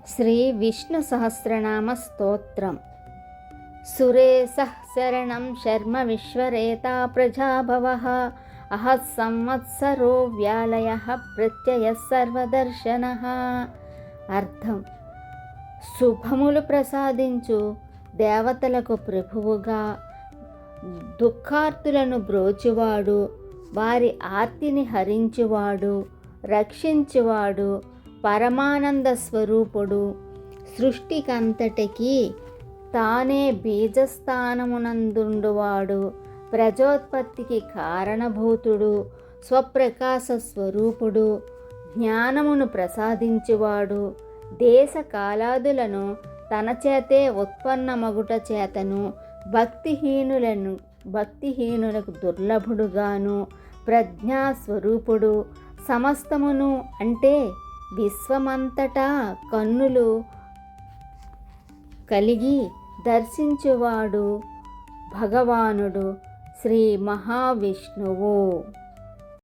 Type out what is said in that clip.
శ్రీ విష్ణు సహస్రనామ స్తోత్రం. సురేశః శరణం శర్మ విశ్వరేతా ప్రజాభవః అహః సంవత్సరో వ్యాలయః ప్రత్యయః సర్వదర్శనః. అర్థం: శుభములు ప్రసాదించు దేవతలకు ప్రభువుగా, దుఃఖార్తులను బ్రోచువాడు, వారి ఆర్తిని హరించువాడు, రక్షించువాడు, పరమానంద స్వరూపుడు, సృష్టికంతటికి తానే బీజస్థానమునందుండువాడు, ప్రజోత్పత్తికి కారణభూతుడు, స్వప్రకాశ స్వరూపుడు, జ్ఞానమును ప్రసాదించువాడు, దేశకాలాదులను తన చేతే ఉత్పన్నమగుట చేతను భక్తిహీనులకు దుర్లభుడుగాను, ప్రజ్ఞాస్వరూపుడు, సమస్తమును అంటే విశ్వమంతటా కన్నులు కలిగి దర్శించువాడు భగవానుడు శ్రీ మహావిష్ణువు.